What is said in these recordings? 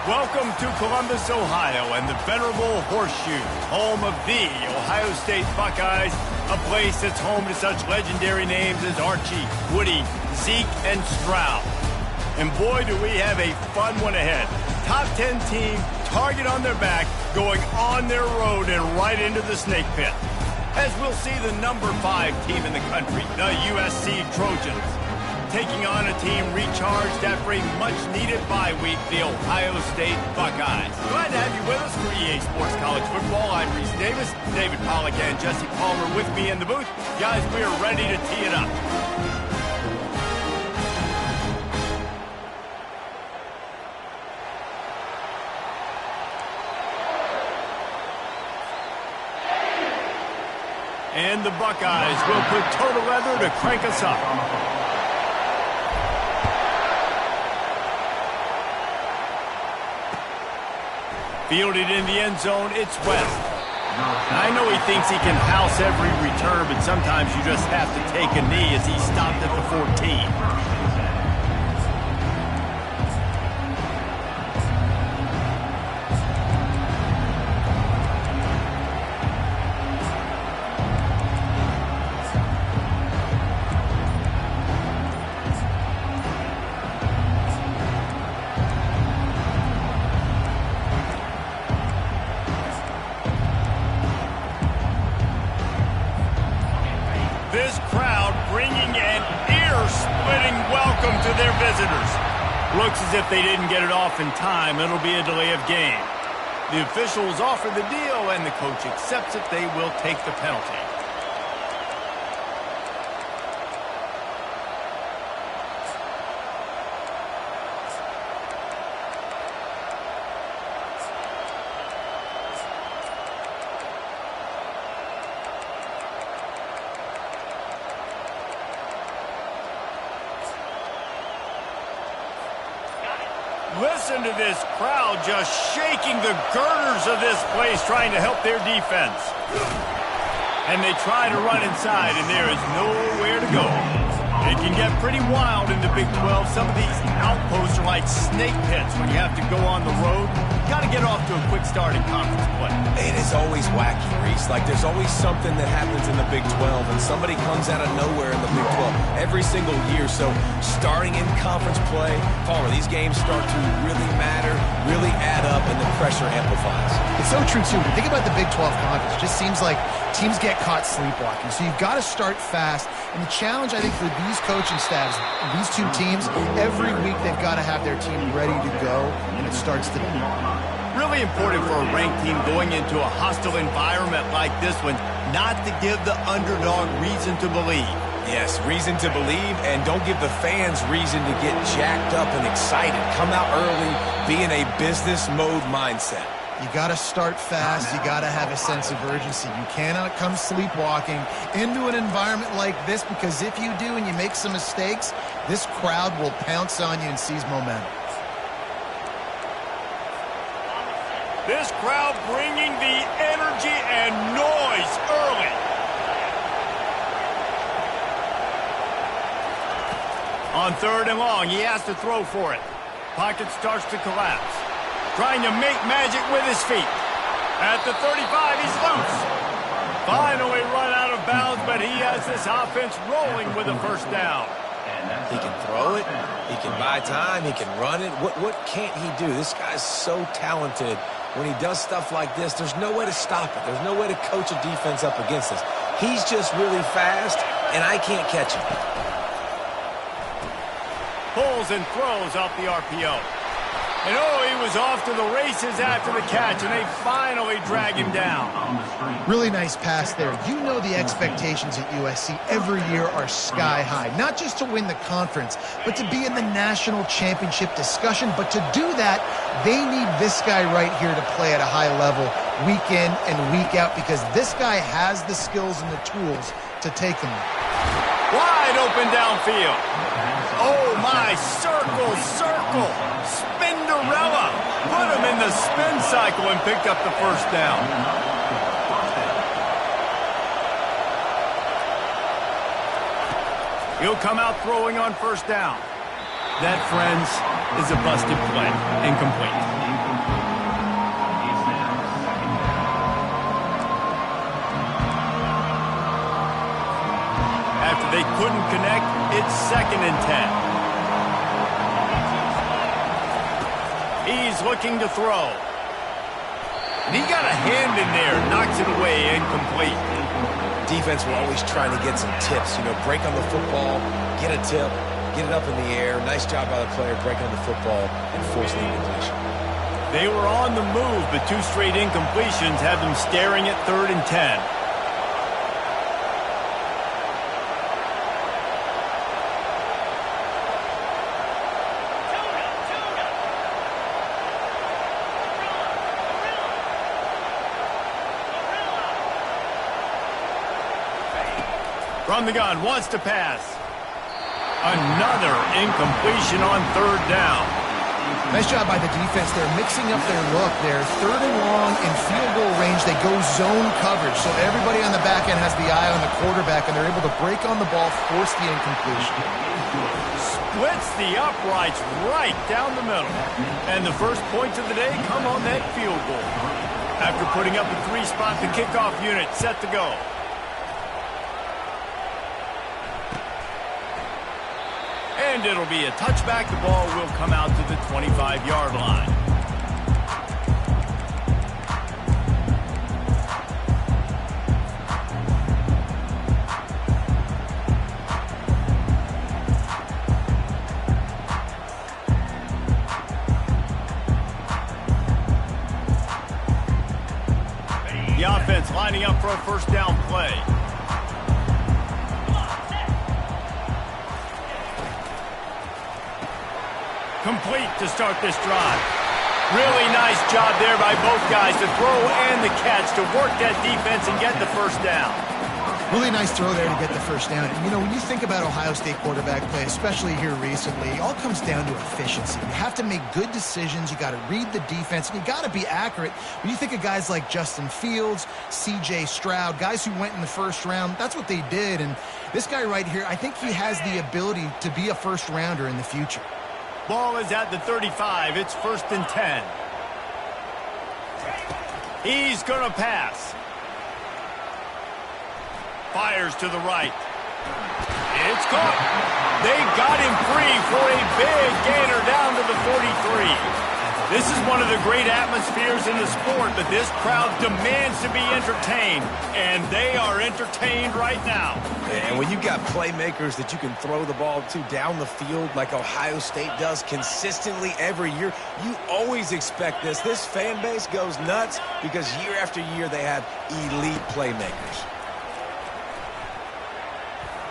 Welcome to Columbus, Ohio, and the venerable Horseshoe, home of the Ohio State Buckeyes, a place that's home to such legendary names as Archie, Woody, Zeke, and Stroud. And boy, do we have a fun one ahead. Top 10 team, target on their back, going on their road and right into the snake pit. As we'll see the number 5 team in the country, the USC Trojans, taking on a team recharged after a much-needed bye week, the Ohio State Buckeyes. Glad to have you with us for EA Sports College Football. I'm Reese Davis, David Pollack and Jesse Palmer with me in the booth. Guys, we are ready to tee it up. And the Buckeyes will put total leather to crank us up. Fielded in the end zone, it's West. I know he thinks he can house every return, but sometimes you just have to take a knee as he stopped at the 14. This crowd bringing an ear-splitting welcome to their visitors. Looks as if they didn't get it off in time. It'll be a delay of game. The officials offer the deal, and the coach accepts it. They will take the penalty. Listen to this crowd just shaking the girders of this place, trying to help their defense. And they try to run inside, and there is nowhere to go. It can get pretty wild in the Big 12. Some of these outposts are like snake pits when you have to go on the road. Got to get off to a quick start in conference play. It is always wacky, Reese. Like, there's always something that happens in the Big 12, and somebody comes out of nowhere in the Big 12 every single year. So, starting in conference play, Palmer, these games start to really matter, really add up, and the pressure amplifies. It's so true, too. When you think about the Big 12 conference, it just seems like teams get caught sleepwalking. So, you've got to start fast. And the challenge, I think, for these coaching staffs, these two teams, every week they've got to have their team ready to go, and it starts today. Really important for a ranked team going into a hostile environment like this one, not to give the underdog reason to believe. Yes, reason to believe, and don't give the fans reason to get jacked up and excited. Come out early, be in a business mode mindset. You got to start fast. You got to have a sense of urgency. You cannot come sleepwalking into an environment like this, because if you do and you make some mistakes, this crowd will pounce on you and seize momentum. This crowd bringing the energy and noise early. On 3rd and long, he has to throw for it. Pocket starts to collapse. Trying to make magic with his feet. At the 35, he's loose. Finally run out of bounds, but he has this offense rolling with a first down. He can throw it. He can buy time. He can run it. What can't he do? This guy's so talented. When he does stuff like this, there's no way to stop it. There's no way to coach a defense up against this. He's just really fast, and I can't catch him. Pulls and throws off the RPO. And oh, he was off to the races after the catch, and they finally drag him down. Really nice pass there. You know the expectations at USC every year are sky high. Not just to win the conference, but to be in the national championship discussion. But to do that, they need this guy right here to play at a high level week in and week out, because this guy has the skills and the tools to take them there. Wide open downfield. Oh, my, circle. Spinderella. Put him in the spin cycle and picked up the first down. He'll come out throwing on first down. That, friends, is a busted play. Incomplete. After they couldn't connect, it's 2nd and 10. He's looking to throw. And he got a hand in there, knocks it away, incomplete. Defense will always try to get some tips, break on the football, get a tip, get it up in the air. Nice job by the player breaking on the football and forcing the incompletion. They were on the move, but 2 straight incompletions have them staring at 3rd and 10. From the gun, wants to pass. Another incompletion on 3rd down. Nice job by the defense. They're mixing up their look. They're 3rd and long in field goal range. They go zone coverage, so everybody on the back end has the eye on the quarterback, and they're able to break on the ball, force the incompletion. Splits the uprights right down the middle. And the first points of the day come on that field goal. After putting up a 3-spot, the kickoff unit set to go. And it'll be a touchback. The ball will come out to the 25-yard line. The offense lining up for a 1st down play. Complete to start this drive. Really nice job there by both guys to throw and the catch to work that defense and get the 1st down. Really nice throw there to get the 1st down. And, when you think about Ohio State quarterback play, especially here recently, it all comes down to efficiency. You have to make good decisions. You got to read the defense, and you got to be accurate. When you think of guys like Justin Fields, C.J. Stroud, guys who went in the 1st round, that's what they did. And this guy right here, I think he has the ability to be a 1st rounder in the future. Ball is at the 35. It's 1st and 10. He's going to pass. Fires to the right. It's caught. They got him free for a big gainer down to the 43. This is one of the great atmospheres in the sport, but this crowd demands to be entertained, and they are entertained right now. And when you've got playmakers that you can throw the ball to down the field like Ohio State does consistently every year, you always expect this. This fan base goes nuts because year after year they have elite playmakers.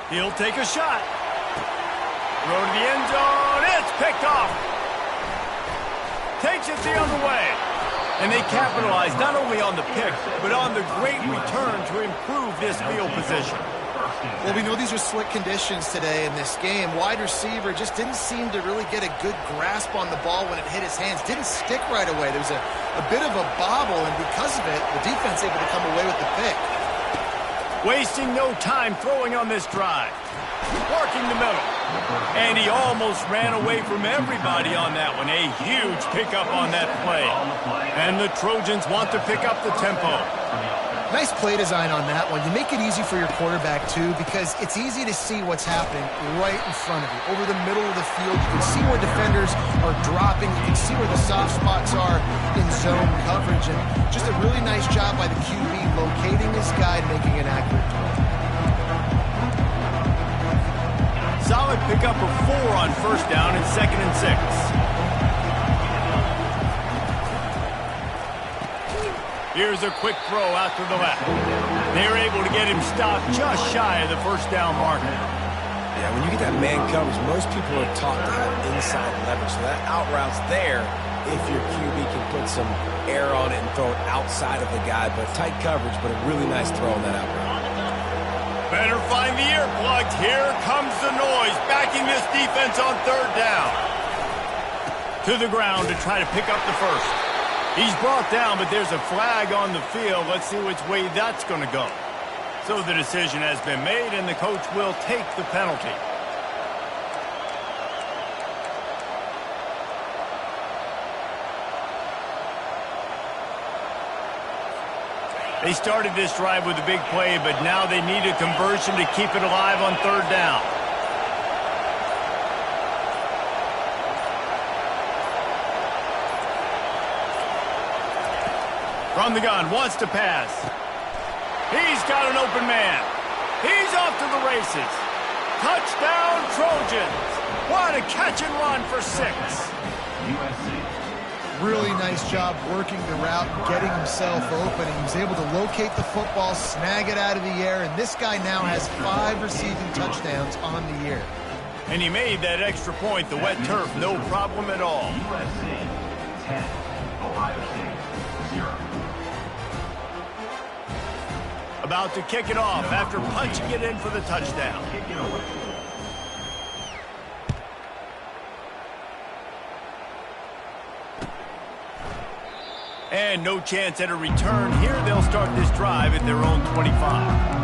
He'll take a shot. Throw to the end zone. It's picked off. Takes it the other way. And they capitalize not only on the pick, but on the great return to improve this field position. Well, we know these are slick conditions today in this game. Wide receiver just didn't seem to really get a good grasp on the ball when it hit his hands. Didn't stick right away. There was a bit of a bobble, and because of it, the defense able to come away with the pick. Wasting no time throwing on this drive. Working the middle. And he almost ran away from everybody on that one. A huge pickup on that play. And the Trojans want to pick up the tempo. Nice play design on that one. You make it easy for your quarterback, too, because it's easy to see what's happening right in front of you. Over the middle of the field, you can see where defenders are dropping. You can see where the soft spots are in zone coverage. And just a really nice job by the QB locating his guy and making an accurate throw. Solid pickup of 4 on 1st down and 2nd and 6. Here's a quick throw out to the left. They're able to get him stopped just shy of the 1st down marker. Yeah, when you get that man coverage, most people are taught to have inside leverage. So that out route's there if your QB can put some air on it and throw it outside of the guy. But tight coverage, but a really nice throw on that out route. Better find the earplugs. Here comes the noise, backing this defense on 3rd down. To the ground to try to pick up the 1st. He's brought down, but there's a flag on the field. Let's see which way that's going to go. So the decision has been made, and the coach will take the penalty. They started this drive with a big play, but now they need a conversion to keep it alive on third down. From the gun, wants to pass. He's got an open man. He's off to the races. Touchdown, Trojans. What a catch and run for 6. Really nice job working the route, getting himself open. He was able to locate the football, snag it out of the air, and this guy now has 5 receiving touchdowns on the year. And he made that extra point, the wet turf, no problem at all. USC 10, Ohio State 0. About to kick it off after punching it in for the touchdown. And no chance at a return here. They'll start this drive at their own 25.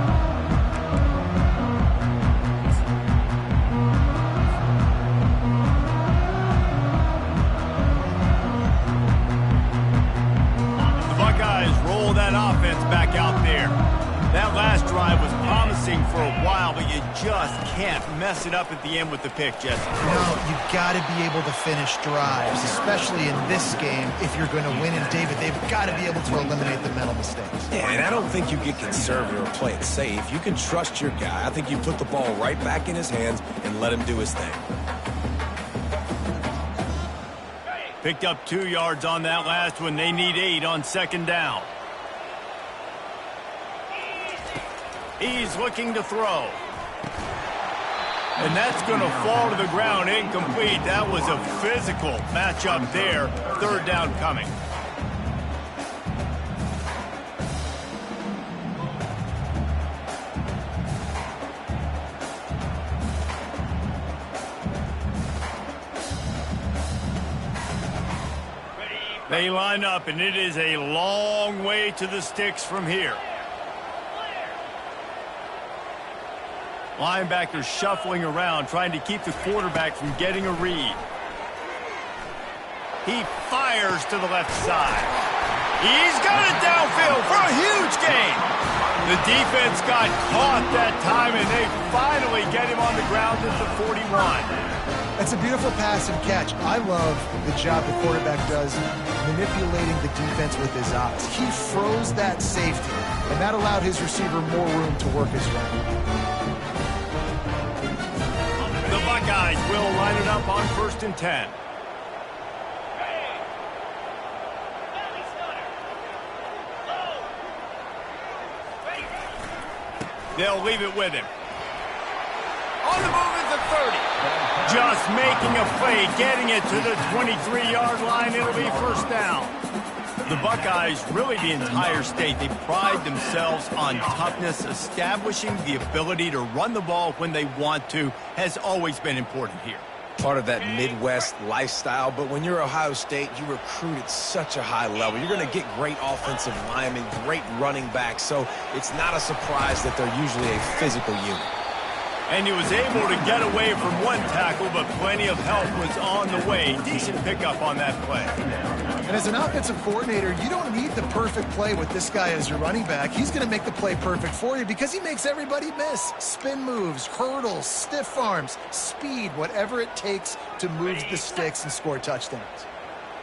Roll that offense back out there. That last drive was promising for a while, but you just can't mess it up at the end with the pick, Jesse. No, you've got to be able to finish drives, especially in this game. If you're going to win, and David, they've got to be able to eliminate the mental mistakes. Yeah, and I don't think you get conservative or play it safe. You can trust your guy. I think you put the ball right back in his hands and let him do his thing. Picked up 2 yards on that last one. They need 8 on second down. He's looking to throw. And that's going to fall to the ground incomplete. That was a physical matchup there. Third down coming. They line up, and it is a long way to the sticks from here. Linebackers shuffling around, trying to keep the quarterback from getting a read. He fires to the left side. He's got it downfield for a huge gain. The defense got caught that time, and they finally get him on the ground at the 41. That's a beautiful pass and catch. I love the job the quarterback does manipulating the defense with his eyes. He froze that safety, and that allowed his receiver more room to work his route. The Buckeyes will line it up on 1st and 10. They'll leave it with him. On the move is the 30. Just making a play, getting it to the 23-yard line. It'll be first down. The Buckeyes, really the entire state, they pride themselves on toughness. Establishing the ability to run the ball when they want to has always been important here. Part of that Midwest lifestyle, but when you're Ohio State, you recruit at such a high level. You're going to get great offensive linemen, great running backs, so it's not a surprise that they're usually a physical unit. And he was able to get away from one tackle, but plenty of help was on the way. Decent pickup on that play. And as an offensive coordinator, you don't need the perfect play with this guy as your running back. He's going to make the play perfect for you because he makes everybody miss. Spin moves, hurdles, stiff arms, speed, whatever it takes to move the sticks and score touchdowns.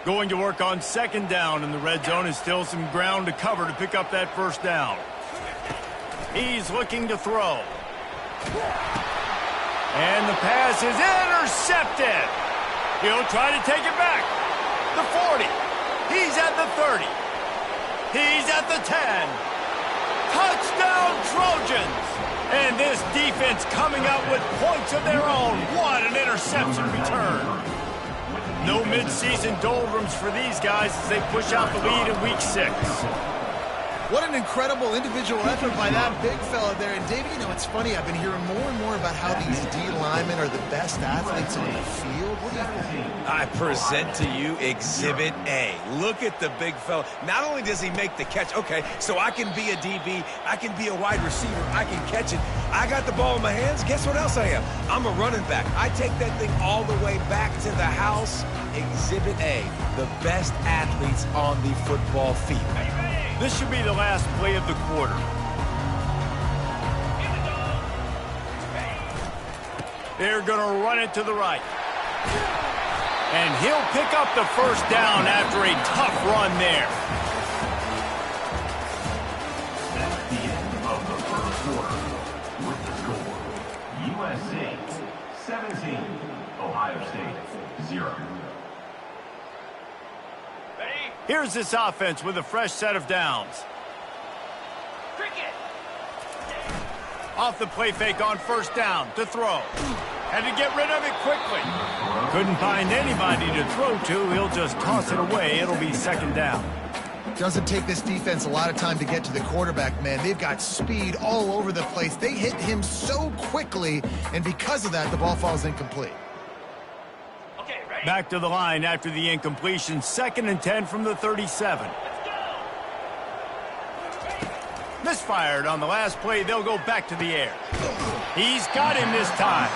Going to work on second down, and the red zone is still some ground to cover to pick up that first down. He's looking to throw. And the pass is intercepted. He'll try to take it back. The 40. He's at the 30. He's at the 10. Touchdown, Trojans. And this defense coming out with points of their own. What an interception return. No midseason doldrums for these guys as they push out the lead in week 6. What an incredible individual effort by that big fella there. And, David, you know, it's funny. I've been hearing more and more about how these D linemen are the best athletes on the field. What do you think? I present to you Exhibit A. Look at the big fella. Not only does he make the catch, okay, so I can be a DB, I can be a wide receiver, I can catch it. I got the ball in my hands. Guess what else I am? I'm a running back. I take that thing all the way back to the house. Exhibit A, the best athletes on the football field. This should be the last play of the quarter. They're going to run it to the right. And he'll pick up the first down after a tough run there. That's the end of the first quarter. With the score, USC 17, Ohio State 0. Here's this offense with a fresh set of downs. Off the play fake on first down to throw. Had to get rid of it quickly. Couldn't find anybody to throw to. He'll just toss it away. It'll be second down. Doesn't take this defense a lot of time to get to the quarterback, man. They've got speed all over the place. They hit him so quickly, and because of that, the ball falls incomplete. Back to the line after the incompletion. 2nd and 10 from the 37. Misfired on the last play. They'll go back to the air. He's got him this time.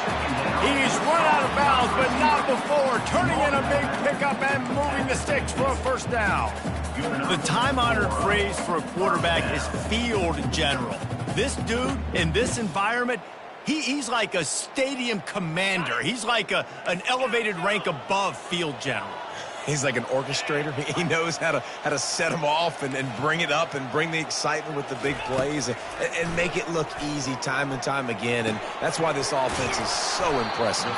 He's run out of bounds, but not before. Turning in a big pickup and moving the sticks for a first down. The time-honored phrase for a quarterback is field general. This dude in this environment, he's like a stadium commander. He's like an elevated rank above field general. He's like an orchestrator. He knows how to set them off and bring it up and bring the excitement with the big plays and make it look easy time and time again. And that's why this offense is so impressive.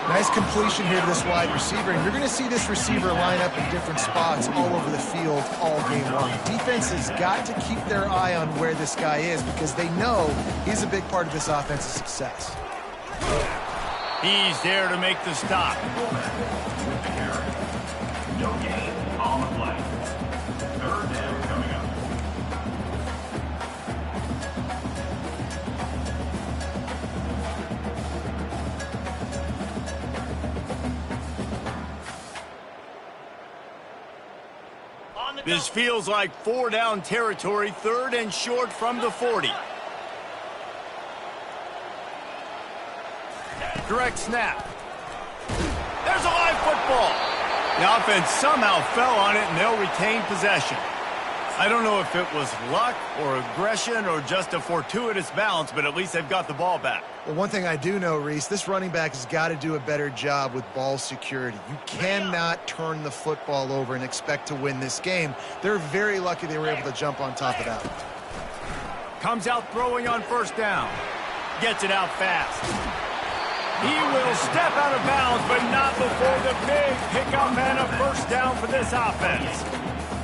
Nice completion here to this wide receiver. And you're going to see this receiver line up in different spots all over the field all game long. Defense has got to keep their eye on where this guy is because they know he's a big part of this offense's success. He's there to make the stop. No gain on the play. Third down coming up. This feels like 4-down territory. 3rd and short from the 40. Direct snap. There's a live football. The offense somehow fell on it, and they'll retain possession. I don't know if it was luck or aggression or just a fortuitous bounce, but at least they've got the ball back. Well, one thing I do know, Reese, this running back has got to do a better job with ball security. You cannot turn the football over and expect to win this game. They're very lucky they were able to jump on top of that. Comes out throwing on first down. Gets it out fast. He will step out of bounds, but not before the big pickup and a first down for this offense.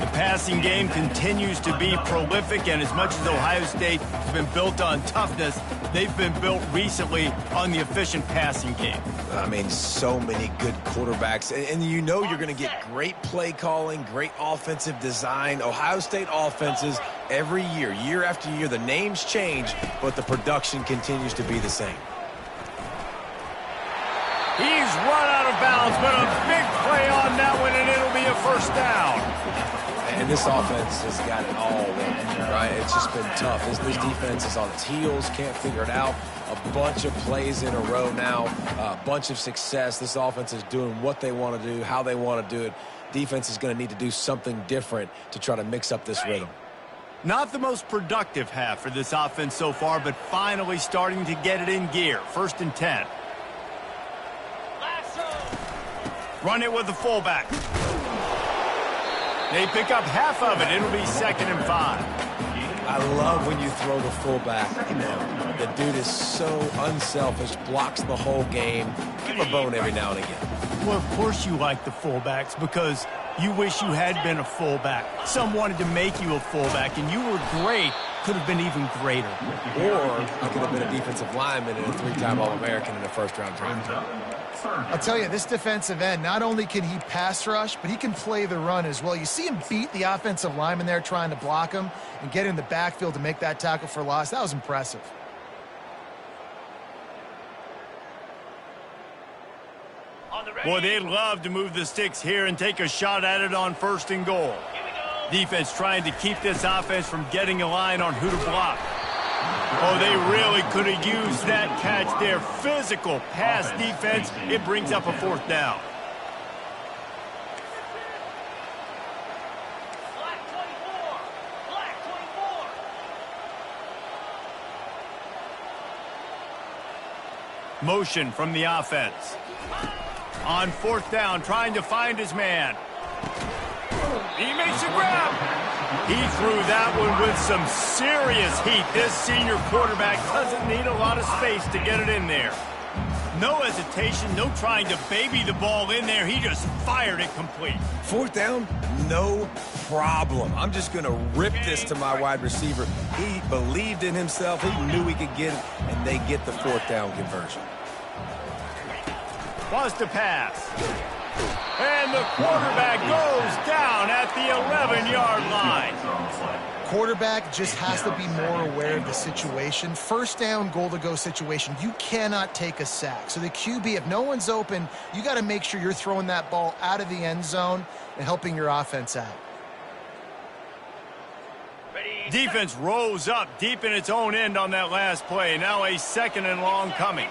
The passing game continues to be prolific, and as much as Ohio State has been built on toughness, they've been built recently on the efficient passing game. I mean, so many good quarterbacks, and you know you're going to get great play calling, great offensive design. Ohio State offenses every year, year after year, the names change, but the production continues to be the same. He's run out of bounds, but a big play on that one, and it'll be a first down. And this offense has got it all working, right? It's just been tough. This defense is on its heels, can't figure it out. A bunch of plays in a row now, a bunch of success. This offense is doing what they want to do, how they want to do it. Defense is going to need to do something different to try to mix up this rhythm. Not the most productive half for this offense so far, but finally starting to get it in gear. 1st and 10. Run it with the fullback. They pick up half of it. It'll be 2nd and 5. I love when you throw the fullback. You know, the dude is so unselfish, blocks the whole game. Give him a bone every now and again. Well, of course you like the fullbacks because you wish you had been a fullback. Some wanted to make you a fullback, and you were great. Could have been even greater. Or you could have been a defensive lineman and a 3-time All-American in a first-round draft. I'll tell you, this defensive end, not only can he pass rush, but he can play the run as well. You see him beat the offensive lineman there trying to block him and get in the backfield to make that tackle for loss. That was impressive. Boy, they'd love to move the sticks here and take a shot at it on 1st and goal. Defense trying to keep this offense from getting a line on who to block. Oh, they really could have used that catch there. Physical pass defense. It brings up a 4th down. Motion from the offense. On fourth down, trying to find his man. He makes a grab. He threw that one with some serious heat. This senior quarterback doesn't need a lot of space to get it in there. No hesitation, no trying to baby the ball in there. He just fired it complete. Fourth down, no problem. I'm just going to rip this to my wide receiver. He believed in himself. He knew he could get it, and they get the fourth down conversion. Bust a pass. And the quarterback goes down at the 11-yard line. Quarterback just has to be more aware of the situation. First down, goal-to-go situation. You cannot take a sack. So the QB, if no one's open, you got to make sure you're throwing that ball out of the end zone and helping your offense out. Defense rose up deep in its own end on that last play. Now a second and long coming.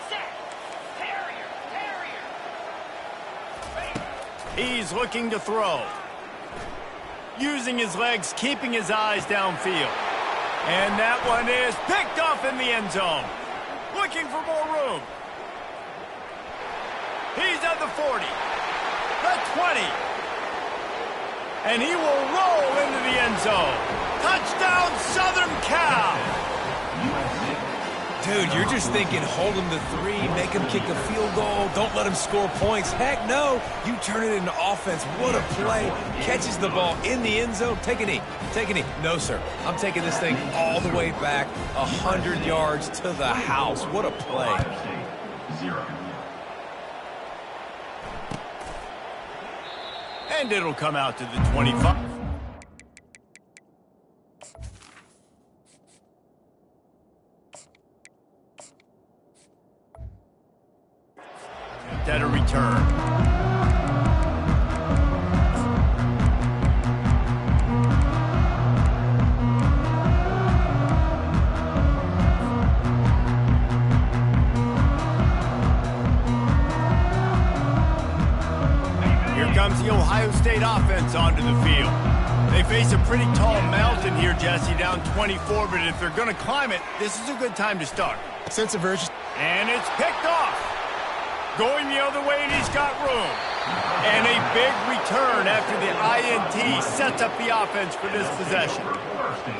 He's looking to throw. Using his legs, keeping his eyes downfield. And that one is picked off in the end zone. Looking for more room. He's at the 40. The 20. And he will roll into the end zone. Touchdown, Southern Cal. Dude, you're just thinking, hold him to 3, make him kick a field goal, don't let him score points. Heck no, you turn it into offense. What a play. Catches the ball in the end zone. Take a knee. Take a knee. No, sir. I'm taking this thing all the way back 100 yards to the house. What a play. 0. And it'll come out to the 25. At a return. Here comes the Ohio State offense onto the field. They face a pretty tall mountain here, Jesse, down 24, but if they're going to climb it, this is a good time to start. Sense of urgency. And it's picked off. Going the other way, and he's got room. And a big return after the INT sets up the offense for this possession.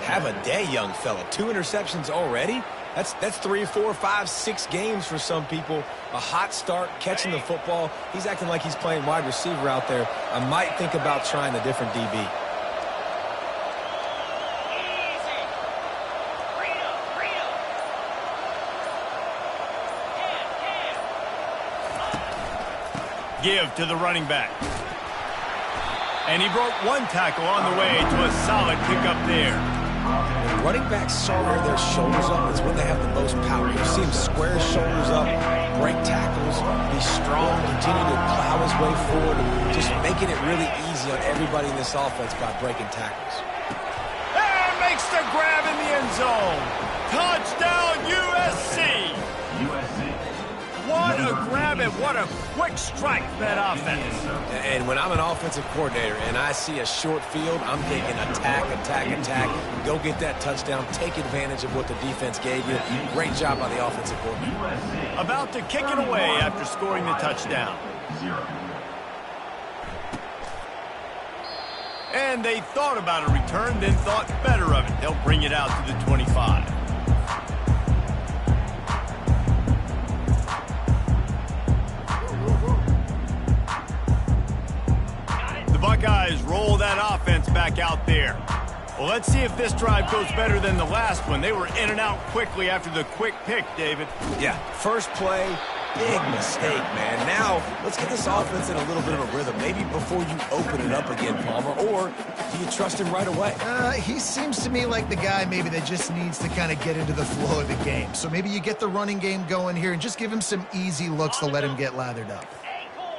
Have a day, young fella. 2 interceptions already? That's 3, 4, 5, 6 games for some people. A hot start, catching the football. He's acting like he's playing wide receiver out there. I might think about trying a different DB. Give to the running back. And he broke one tackle on the way to a solid pickup there. Running backs square their shoulders up. It's when they have the most power. You see him square his shoulders up, break tackles, be strong, continue to plow his way forward, just making it really easy on everybody in this offense by breaking tackles. And makes the grab in the end zone. Touchdown, USC. USC. What a grab and what a quick strike that offense. And when I'm an offensive coordinator and I see a short field, I'm thinking attack, attack, attack. Go get that touchdown. Take advantage of what the defense gave you. Great job by the offensive coordinator. About to kick it away after scoring the touchdown. 0. And they thought about a return, then thought better of it. They'll bring it out to the 25. Buckeyes roll that offense back out there. Well, let's see if this drive goes better than the last one. They were in and out quickly after the quick pick, David. Yeah, first play, big mistake, man. Now, let's get this offense in a little bit of a rhythm. Maybe before you open it up again, Palmer, or do you trust him right away? He seems to me like the guy maybe that just needs to kind of get into the flow of the game. So maybe you get the running game going here and just give him some easy looks to let him get lathered up.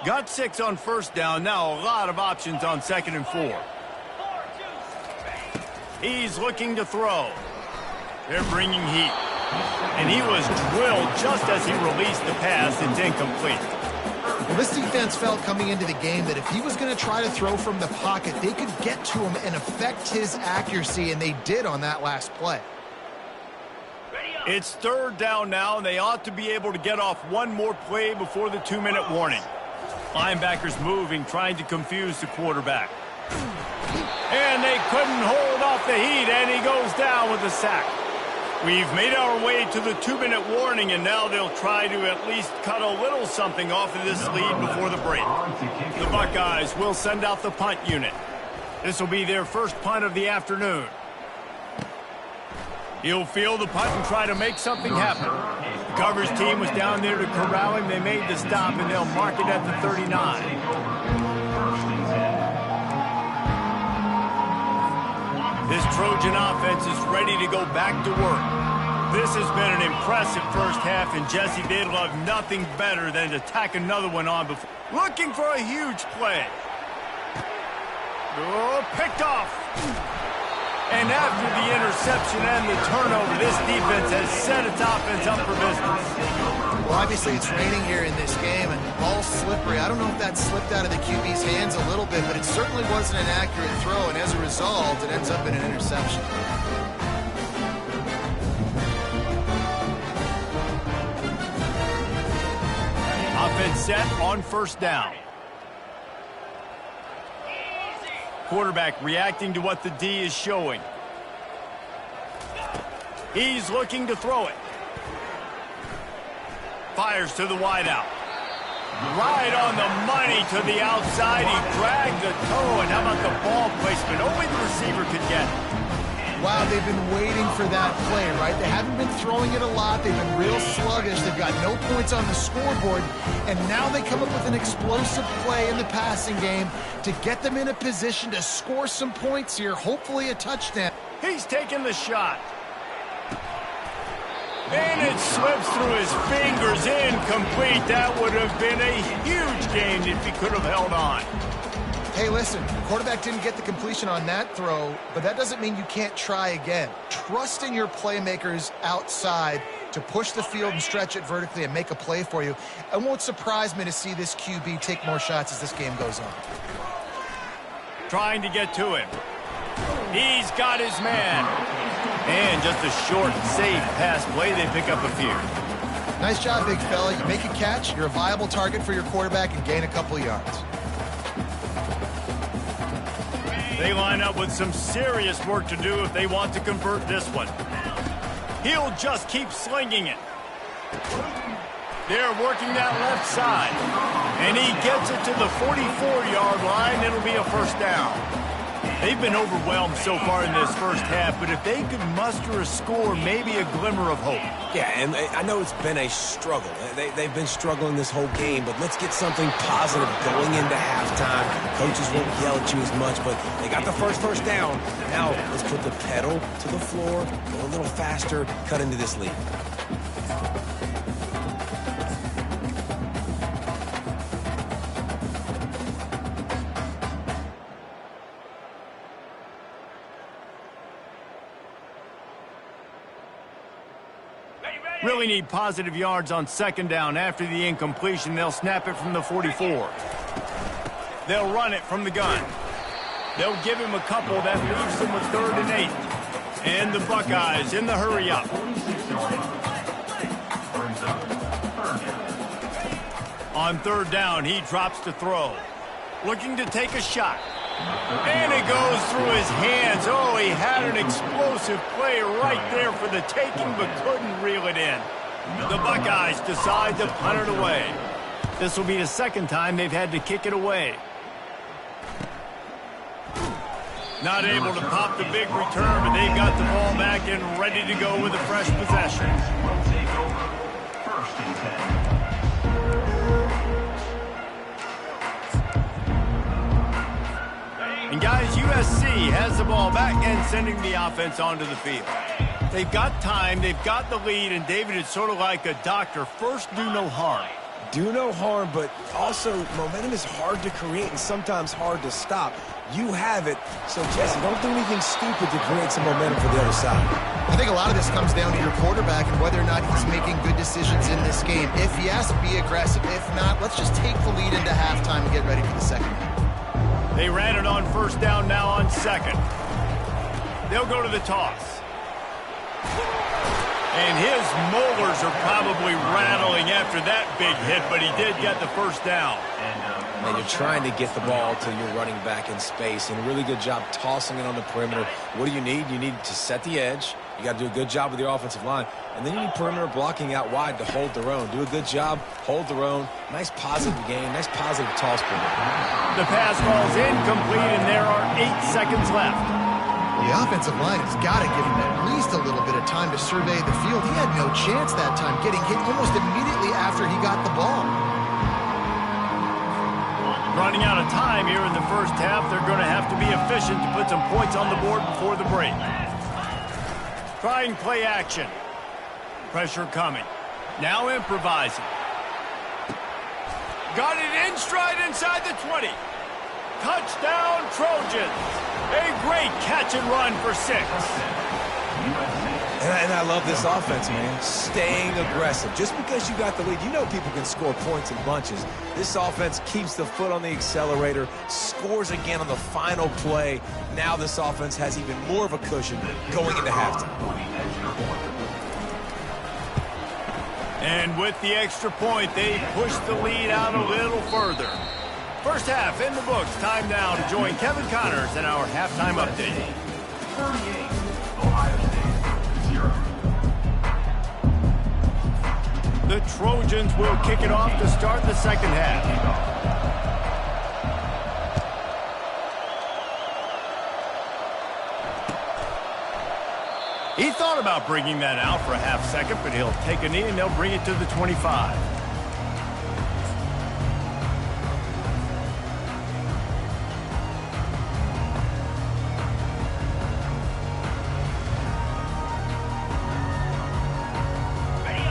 Got 6 on first down. Now a lot of options on 2nd and 4. He's looking to throw. They're bringing heat. And he was drilled just as he released the pass. It's incomplete. Well, this defense felt coming into the game that if he was going to try to throw from the pocket, they could get to him and affect his accuracy, and they did on that last play. Ready up. It's third down now, and they ought to be able to get off one more play before the 2-minute warning. Linebackers moving, trying to confuse the quarterback. And they couldn't hold off the heat, and he goes down with a sack. We've made our way to the 2-minute warning, and now they'll try to at least cut a little something off of this lead before the break. The Buckeyes will send out the punt unit. This will be their first punt of the afternoon. He'll field the punt and try to make something happen. The coverage team was down there to corral him. They made the stop, and they'll mark it at the 39. This Trojan offense is ready to go back to work. This has been an impressive first half, and Jesse, they'd love nothing better than to tack another one on before. Looking for a huge play. Oh, picked off. And after the interception and the turnover, this defense has set its offense up for business. Well, obviously it's raining here in this game, and all slippery. I don't know if that slipped out of the QB's hands a little bit, but it certainly wasn't an accurate throw, and as a result, it ends up in an interception. Offense set on first down. Quarterback reacting to what the D is showing. He's looking to throw it. Fires to the wideout. Right on the money to the outside. He dragged the toe, and how about the ball placement? Only the receiver could get it. Wow, they've been waiting for that play, right? They haven't been throwing it a lot. They've been real sluggish. They've got no points on the scoreboard. And now they come up with an explosive play in the passing game to get them in a position to score some points here, hopefully a touchdown. He's taking the shot. And it slips through his fingers, incomplete. That would have been a huge gain if he could have held on. Hey, listen, the quarterback didn't get the completion on that throw, but that doesn't mean you can't try again. Trust in your playmakers outside to push the field and stretch it vertically and make a play for you. It won't surprise me to see this QB take more shots as this game goes on. Trying to get to him. He's got his man. And just a short, safe pass play. They pick up a few. Nice job, big fella. You make a catch, you're a viable target for your quarterback, and gain a couple yards. They line up with some serious work to do if they want to convert this one. He'll just keep slinging it. They're working that left side. And he gets it to the 44-yard line. It'll be a first down. They've been overwhelmed so far in this first half, but if they could muster a score, maybe a glimmer of hope. Yeah, and I know it's been a struggle. They've been struggling this whole game, but let's get something positive going into halftime. Coaches won't yell at you as much, but they got the first down. Now, let's put the pedal to the floor, go a little faster, cut into this lead. Really need positive yards on second down. After the incompletion, they'll snap it from the 44. They'll run it from the gun. They'll give him a couple. That leaves them with 3rd and 8. And the Buckeyes in the hurry-up. On 3rd down, he drops to throw. Looking to take a shot. And it goes through his hands. Oh, he had an explosive play right there for the taking, but couldn't reel it in. The Buckeyes decide to punt it away. This will be the second time they've had to kick it away. Not able to pop the big return, but they've got the ball back and ready to go with a fresh possession. Will take over. 1st and 10. And guys, USC has the ball back and sending the offense onto the field. They've got time, they've got the lead, and David, it's sort of like a doctor. First, do no harm. Do no harm, but also momentum is hard to create and sometimes hard to stop. You have it, so Jesse, don't do anything stupid to create some momentum for the other side. I think a lot of this comes down to your quarterback and whether or not he's making good decisions in this game. If yes, be aggressive. If not, let's just take the lead into halftime and get ready for the second half. They ran it on first down, now on second. They'll go to the toss. And his molars are probably rattling after that big hit, but he did get the first down. And you're trying to get the ball to your running back in space, and a really good job tossing it on the perimeter. What do you need? You need to set the edge. You got to do a good job with your offensive line. And then you need perimeter blocking out wide to hold their own. Do a good job, hold their own. Nice positive game, nice positive toss for them. The pass ball's incomplete, and there are 8 seconds left. The offensive line has got to give him at least a little bit of time to survey the field. He had no chance that time, getting hit almost immediately after he got the ball. Running out of time here in the first half, they're going to have to be efficient to put some points on the board before the break. Trying play action. Pressure coming. Now improvising. Got it in stride inside the 20. Touchdown, Trojans. A great catch and run for 6. And I love this offense, man. Staying aggressive. Just because you got the lead, you know people can score points in bunches. This offense keeps the foot on the accelerator, scores again on the final play. Now this offense has even more of a cushion going into halftime. And with the extra point, they push the lead out a little further. First half in the books. Time now to join Kevin Connors in our halftime update. 38, Ohio State, 0. The Trojans will kick it off to start the second half. He thought about bringing that out for a half second, but he'll take a knee and they'll bring it to the 25.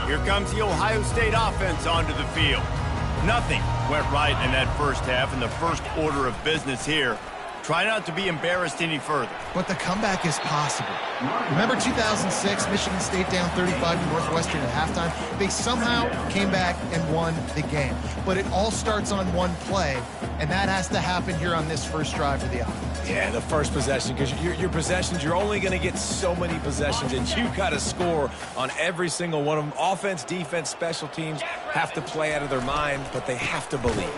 Here comes the Ohio State offense onto the field. Nothing went right in that first half, and the first order of business here. Try not to be embarrassed any further. But the comeback is possible. Remember 2006, Michigan State down 35 to Northwestern at halftime? They somehow came back and won the game. But it all starts on one play, and that has to happen here on this first drive of the offense. Yeah, the first possession, because your possessions, you're only going to get so many possessions, and you got to score on every single one of them. Offense, defense, special teams have to play out of their mind, but they have to believe.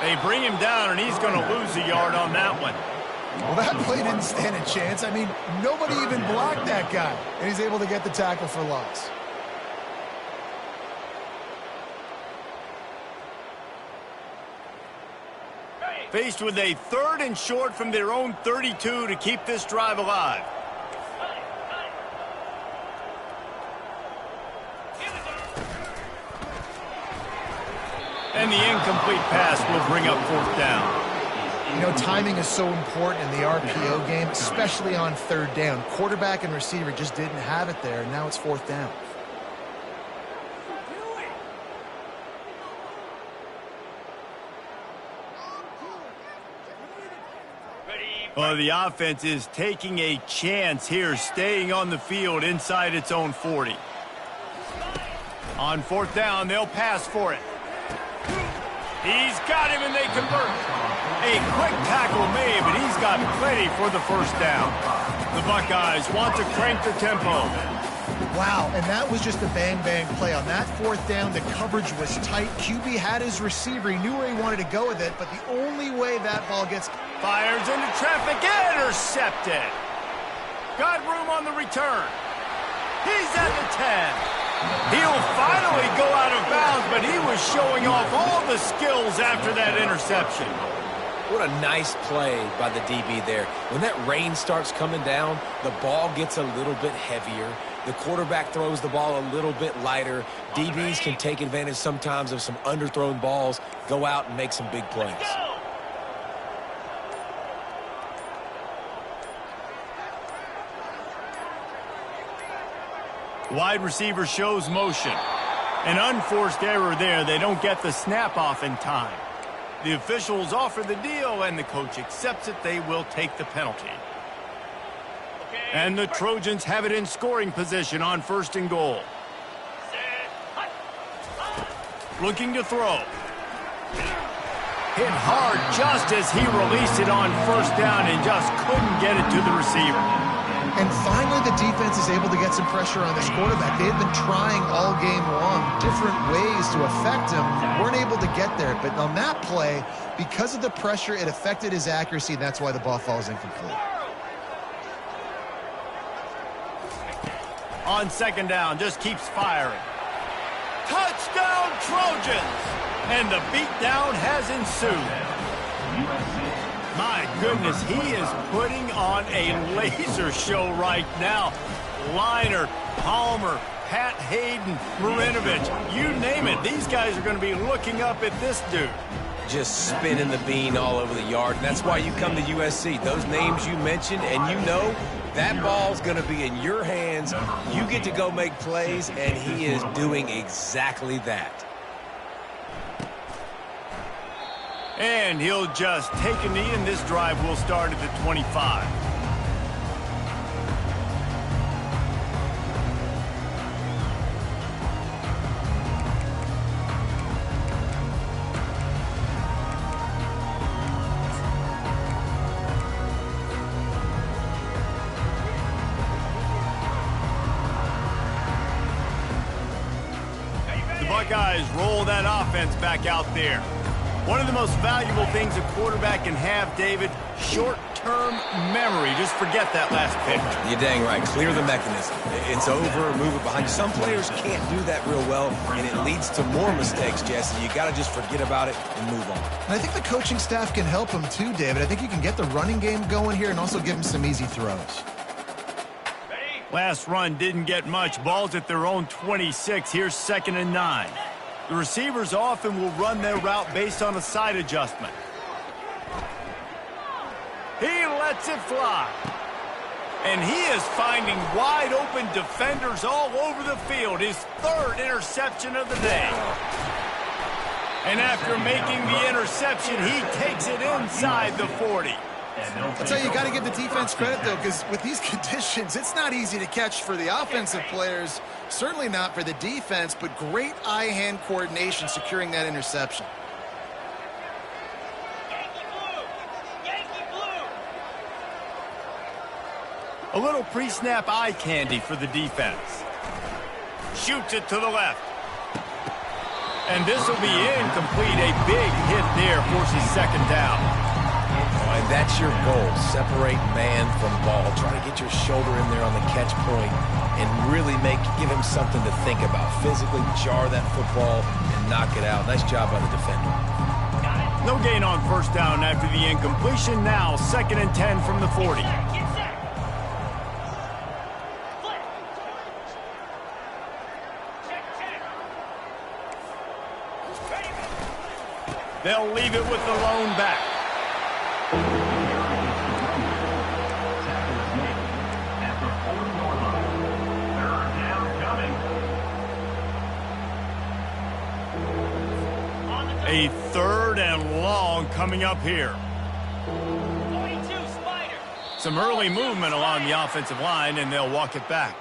They bring him down, and he's going to lose a yard on that one. Well, that play didn't stand a chance. I mean, nobody even blocked that guy, and he's able to get the tackle for loss. Faced with a 3rd and short from their own 32 to keep this drive alive. And the incomplete pass will bring up 4th down. You know, timing is so important in the RPO game, especially on 3rd down. Quarterback and receiver just didn't have it there, and now it's 4th down. Well, the offense is taking a chance here, staying on the field inside its own 40. On 4th down, they'll pass for it. He's got him, and they convert. A quick tackle made, but he's got plenty for the first down. The Buckeyes want to crank the tempo. Wow, and that was just a bang-bang play. On that 4th down, the coverage was tight. QB had his receiver. He knew where he wanted to go with it, but the only way that ball gets... Fires into traffic, intercepted. Got room on the return. He's at the 10. He'll finally go out of bounds, but he was showing off all the skills after that interception. What a nice play by the DB there. When that rain starts coming down, the ball gets a little bit heavier. The quarterback throws the ball a little bit lighter. DBs can take advantage sometimes of some underthrown balls, go out and make some big plays. Wide receiver shows motion. An unforced error there. They don't get the snap off in time. The officials offer the deal, and the coach accepts it. They will take the penalty. And the Trojans have it in scoring position on 1st and goal. Looking to throw. Hit hard just as he released it on 1st down and just couldn't get it to the receiver. And finally, the defense is able to get some pressure on this quarterback. They had been trying all game long different ways to affect him. Weren't able to get there. But on that play, because of the pressure, it affected his accuracy, and that's why the ball falls incomplete. On second down, just keeps firing. Touchdown, Trojans! And the beatdown has ensued. My goodness, he is putting on a laser show right now. Liner, Palmer, Pat Hayden, Marinovich, you name it. These guys are going to be looking up at this dude. Just spinning the bean all over the yard. And that's why you come to USC. Those names you mentioned, and you know that ball's going to be in your hands. You get to go make plays, and he is doing exactly that. And he'll just take a knee, and this drive will start at the 25. The Buckeyes roll that offense back out there. One of the most valuable things a quarterback can have, David, short-term memory. Just forget that last pitch. You're dang right. Clear the mechanism. It's over, move it behind you. Some players can't do that real well, and it leads to more mistakes, Jesse. You got to just forget about it and move on. And I think the coaching staff can help him too, David. I think you can get the running game going here and also give him some easy throws. Last run didn't get much. Ball's at their own 26. Here's 2nd and 9. The receivers often will run their route based on a side adjustment. He lets it fly. And he is finding wide open defenders all over the field. His 3rd interception of the day. And after making the interception, he takes it inside the 40. I'll tell you, you got to give the defense credit, though, because with these conditions, it's not easy to catch for the offensive players, certainly not for the defense, but great eye-hand coordination securing that interception. A little pre-snap eye candy for the defense. Shoots it to the left. And this will be incomplete. A big hit there forces 2nd down. And that's your goal. Separate man from ball. Try to get your shoulder in there on the catch point and really give him something to think about. Physically jar that football and knock it out. Nice job by the defender. No gain on 1st down after the incompletion. Now 2nd and 10 from the 40. They'll leave it with the lone back. A 3rd and long coming up here. Some early movement along the offensive line, and they'll walk it back.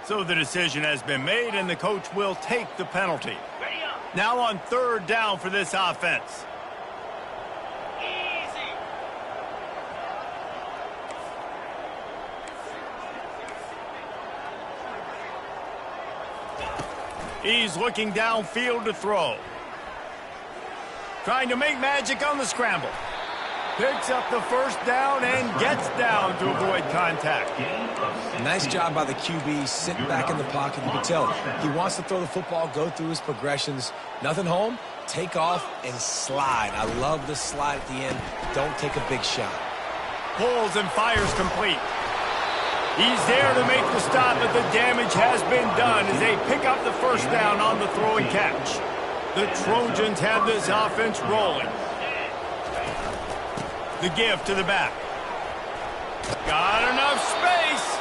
So the decision has been made, and the coach will take the penalty. Now on 3rd down for this offense. He's looking downfield to throw. Trying to make magic on the scramble. Picks up the 1st down and gets down to avoid contact. Nice job by the QB. Sit back in the pocket. You can tell he wants to throw the football, go through his progressions. Nothing home, take off and slide. I love the slide at the end. Don't take a big shot. Pulls and fires complete. He's there to make the stop, but the damage has been done as they pick up the 1st down on the throw and catch. The Trojans have this offense rolling. The give to the back. Got enough space.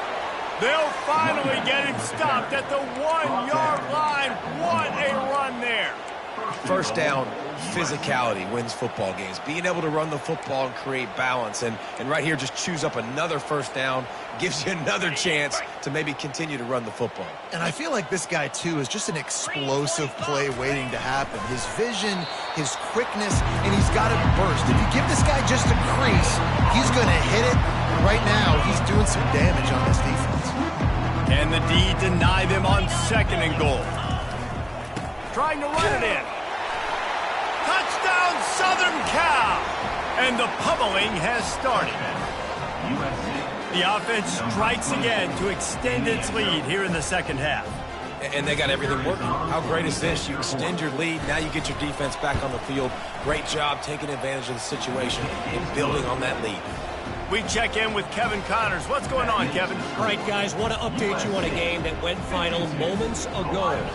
They'll finally get him stopped at the 1-yard line. What a run there. 1st down, physicality wins football games. Being able to run the football and create balance. And right here, just choose up another 1st down. Gives you another chance to maybe continue to run the football. And I feel like this guy, too, is just an explosive play waiting to happen. His vision, his quickness, and he's got it burst. If you give this guy just a crease, he's going to hit it Right now, he's doing some damage on this defense. Can the D deny them on 2nd and goal? Trying to run it in. Touchdown, Southern Cal! And the pummeling has started. The offense strikes again to extend its lead here in the 2nd half. And they got everything working. How great is this? You extend your lead. Now you get your defense back on the field. Great job taking advantage of the situation and building on that lead. We check in with Kevin Connors. What's going on, Kevin? All right, guys, want to update you on a game that went final moments ago.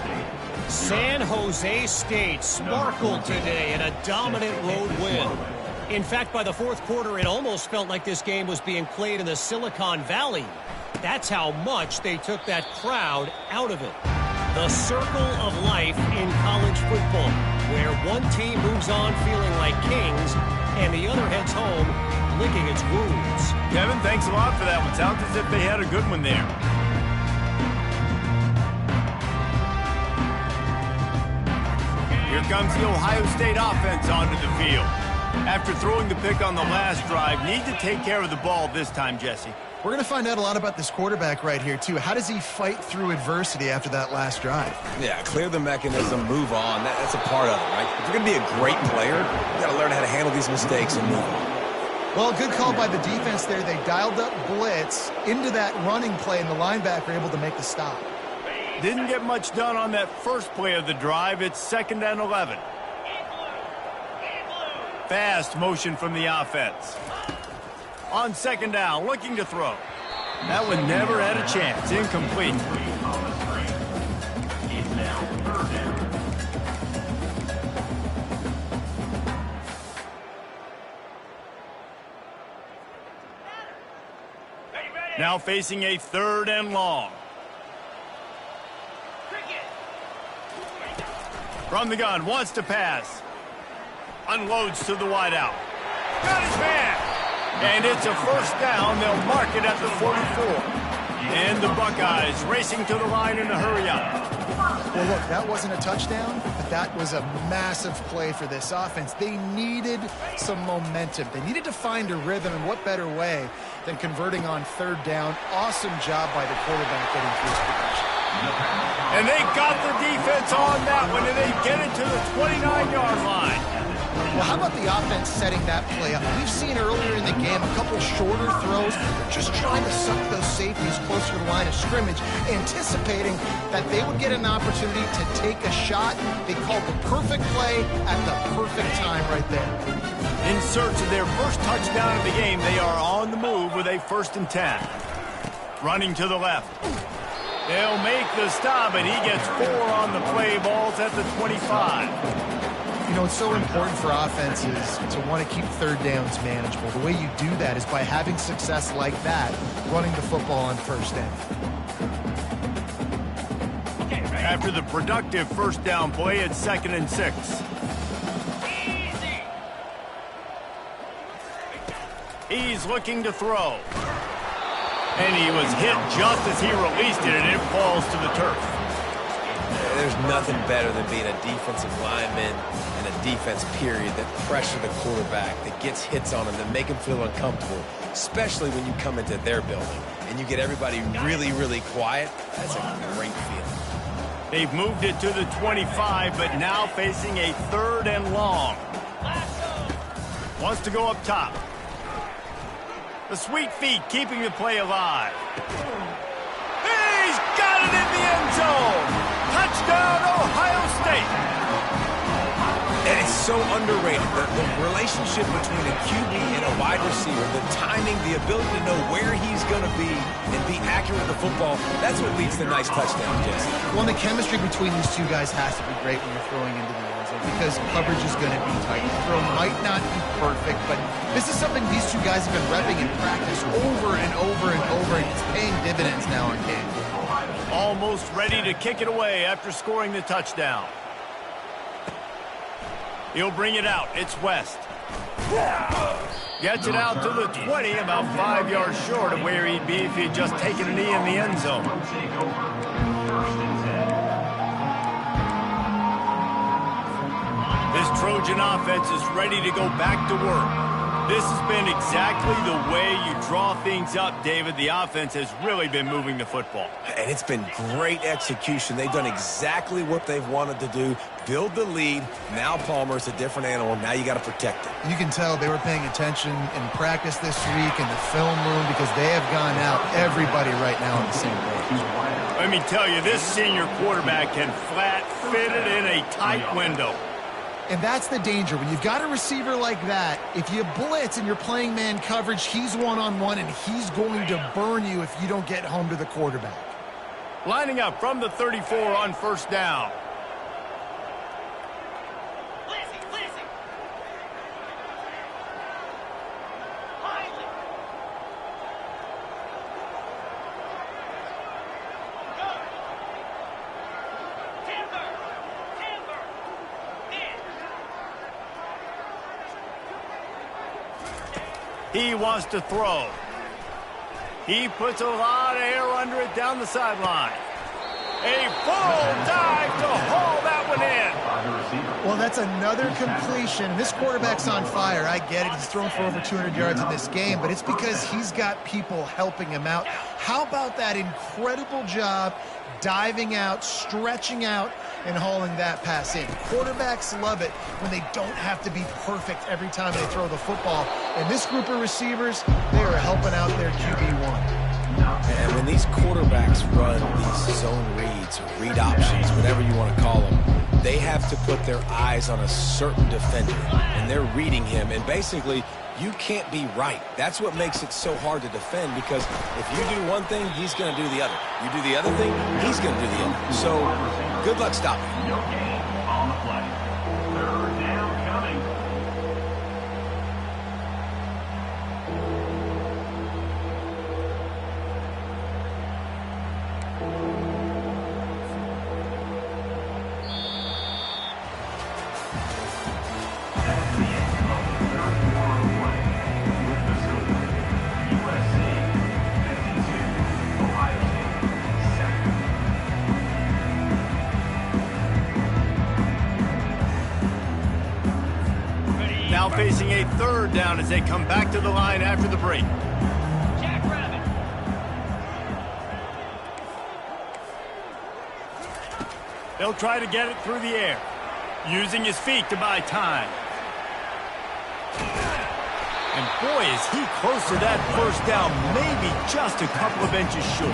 San Jose State sparkled today in a dominant road win. In fact, by the 4th quarter, it almost felt like this game was being played in the Silicon Valley. That's how much they took that crowd out of it. The circle of life in college football, where one team moves on feeling like kings and the other heads home licking its wounds. Kevin, thanks a lot for that one. Sounds as if they had a good one there. Here comes the Ohio State offense onto the field. After throwing the pick on the last drive, need to take care of the ball this time, Jesse. We're going to find out a lot about this quarterback right here, too. How does he fight through adversity after that last drive? Yeah, clear the mechanism, move on. That's a part of it, right? If you're going to be a great player, you got to learn how to handle these mistakes and move on. Well, good call by the defense there. They dialed up blitz into that running play, and the linebacker able to make the stop. Didn't get much done on that first play of the drive. It's 2nd and 11. Fast motion from the offense. On 2nd down, looking to throw. That one never had a chance. Incomplete. Now facing a 3rd and long. From the gun, wants to pass. Unloads to the wideout. Got his man. And it's a 1st down. They'll mark it at the 44. And the Buckeyes racing to the line in a hurry up. Well, look, that wasn't a touchdown, but that was a massive play for this offense. They needed some momentum. They needed to find a rhythm, and what better way than converting on 3rd down. Awesome job by the quarterback getting through his progression. And they got the defense on that one, and they get it to the 29-yard line. Well, how about the offense setting that play up? We've seen earlier in the game a couple shorter throws, just trying to suck those safeties closer to the line of scrimmage, anticipating that they would get an opportunity to take a shot. They called the perfect play at the perfect time right there. In search of their first touchdown of the game, they are on the move with a 1st and 10. Running to the left. They'll make the stop, and he gets 4 on the play. Balls at the 25. You know, it's so important for offenses to want to keep 3rd downs manageable. The way you do that is by having success like that, running the football on 1st down. After the productive 1st down play, it's 2nd and 6. He's looking to throw. And he was hit just as he released it, and it falls to the turf. There's nothing better than being a defensive lineman and a defense period that pressure the quarterback, that gets hits on him, that make him feel uncomfortable, especially when you come into their building and you get everybody really, really quiet. That's a great feeling. They've moved it to the 25, but now facing a 3rd and long. Wants to go up top. The sweet feet keeping the play alive. He's got it in the end zone. Touchdown, Ohio State. And it's so underrated. The relationship between a QB and a wide receiver, the timing, the ability to know where he's going to be and be accurate with the football, that's what leads to nice touchdowns, Jesse. Well, the chemistry between these two guys has to be great when you're throwing into the end zone because coverage is going to be tight. The throw might not be perfect, but this is something these two guys have been repping in practice over and over and over, and it's paying dividends now in games. Almost ready to kick it away after scoring the touchdown. He'll bring it out. It's West. Gets it out to the 20, about 5 yards short of where he'd be if he'd just taken a knee in the end zone. This Trojan offense is ready to go back to work. This has been exactly the way you draw things up, David. The offense has really been moving the football. And it's been great execution. They've done exactly what they've wanted to do. Build the lead. Now Palmer's a different animal. Now you got to protect it. You can tell they were paying attention in practice this week in the film room because they have gone out, everybody right now on the same page. Let me tell you, this senior quarterback can flat fit it in a tight window. And that's the danger. When you've got a receiver like that, if you blitz and you're playing man coverage, he's one-on-one, and he's going to burn you if you don't get home to the quarterback. Lining up from the 34 on first down. He wants to throw. He puts a lot of air under it down the sideline. A full dive to haul that one in. Well, that's another completion. This quarterback's on fire. I get it. He's thrown for over 200 yards in this game, but it's because he's got people helping him out. How about that incredible job diving out, stretching out, and hauling that pass in? Quarterbacks love it when they don't have to be perfect every time they throw the football. And this group of receivers, they are helping out their QB1. And when these quarterbacks run these zone reads, or read options, whatever you want to call them, they have to put their eyes on a certain defender, and they're reading him. And basically, you can't be right. That's what makes it so hard to defend, because if you do one thing, he's going to do the other. You do the other thing, he's going to do the other. So, good luck stopping. No gain on the play. Third down coming. Now facing a third down as they come back to the line after the break. They'll try to get it through the air, using his feet to buy time. And boy, is he close to that first down, maybe just a couple of inches short.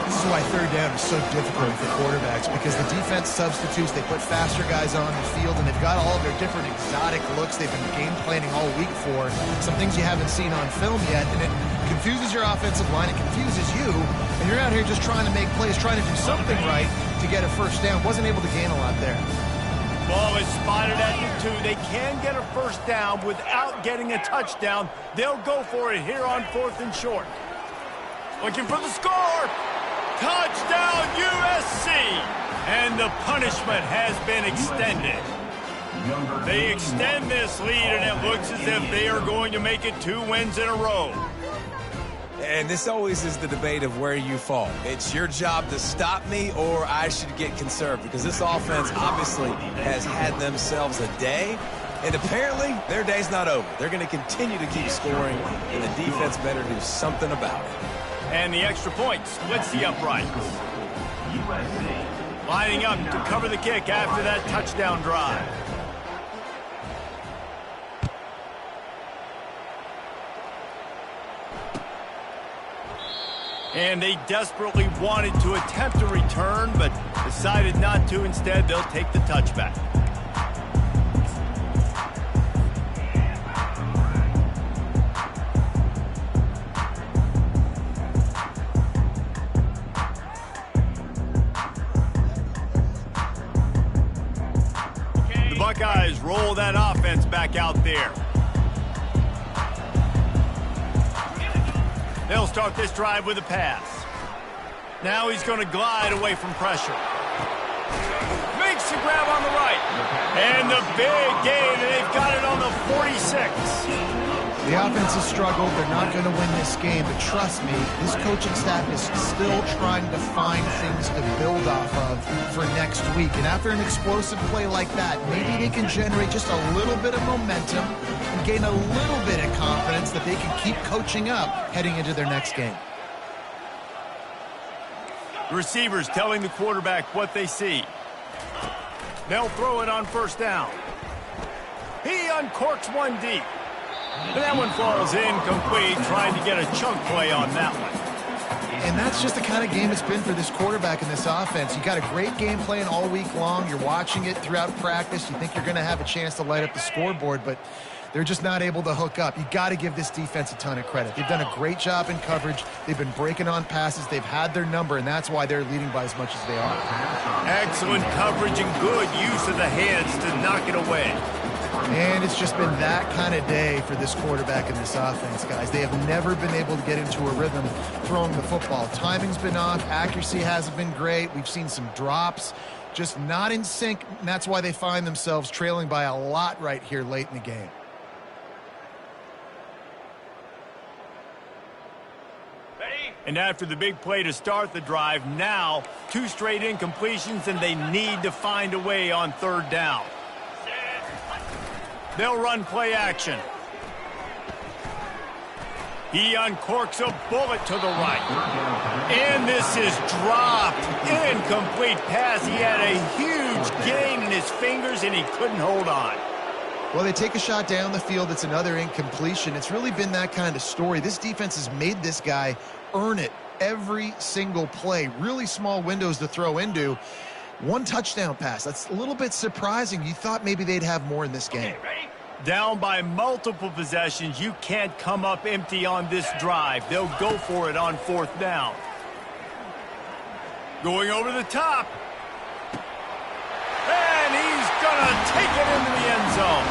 This is why third down is so difficult for quarterbacks, because the defense substitutes. They put faster guys on the field, and they've got all of their different exotic looks they've been game planning all week for. Some things you haven't seen on film yet, and it confuses your offensive line. It confuses you, and you're out here just trying to make plays, trying to do something right to get a first down. Wasn't able to gain a lot there. Ball is spotted at the 2. They can get a first down without getting a touchdown. They'll go for it here on 4th and short. Looking for the score. Touchdown, USC! And the punishment has been extended. They extend this lead, and it looks as if they are going to make it 2 wins in a row. And this always is the debate of where you fall. It's your job to stop me, or I should get conserved, because this offense obviously has had themselves a day, and apparently their day's not over. They're going to continue to keep scoring, and the defense better do something about it. And the extra point splits the uprights. Lining up to cover the kick after that touchdown drive. And they desperately wanted to attempt a return, but decided not to. Instead, they'll take the touchback. The Buckeyes roll that offense back out there. They'll start this drive with a pass. Now he's going to glide away from pressure. Makes the grab on the right. And the big gain, and they've got it on the 46. The offense has struggled. They're not going to win this game, but trust me, this coaching staff is still trying to find things to build off of for next week. And after an explosive play like that, maybe they can generate just a little bit of momentum and gain a little bit of confidence that they can keep coaching up heading into their next game. The receivers telling the quarterback what they see. They'll throw it on first down. He uncorks one deep. And that one falls incomplete, trying to get a chunk play on that one. And that's just the kind of game it's been for this quarterback and this offense. You got a great game plan all week long. You're watching it throughout practice. You think you're going to have a chance to light up the scoreboard, but they're just not able to hook up. You got to give this defense a ton of credit. They've done a great job in coverage. They've been breaking on passes. They've had their number, and that's why they're leading by as much as they are. Excellent coverage and good use of the hands to knock it away. And it's just been that kind of day for this quarterback and this offense, guys. They have never been able to get into a rhythm throwing the football. Timing's been off. Accuracy hasn't been great. We've seen some drops, just not in sync, and that's why they find themselves trailing by a lot right here late in the game. And after the big play to start the drive, now 2 straight incompletions, and they need to find a way on third down. They'll run play action. He uncorks a bullet to the right. And this is dropped. Incomplete pass. He had a huge gain in his fingers, and he couldn't hold on. Well, they take a shot down the field. It's another incompletion. It's really been that kind of story. This defense has made this guy earn it every single play. Really small windows to throw into. 1 touchdown pass. That's a little bit surprising. You thought maybe they'd have more in this game. Down by multiple possessions. You can't come up empty on this drive. They'll go for it on fourth down. Going over the top. And he's going to take it into the end zone.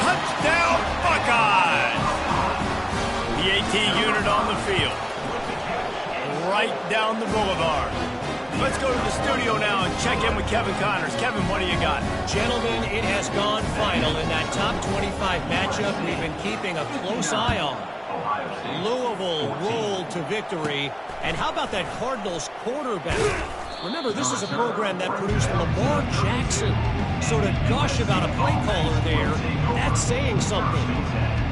Touchdown, Buckeyes! The AT unit on the field. Right down the boulevard. Let's go to the studio now and check in with Kevin Connors. Kevin, what do you got? Gentlemen, it has gone final in that top 25 matchup we've been keeping a close eye on. Louisville rolled to victory. And how about that Cardinals quarterback? Remember, this is a program that produced Lamar Jackson. So to gush about a play caller there, that's saying something.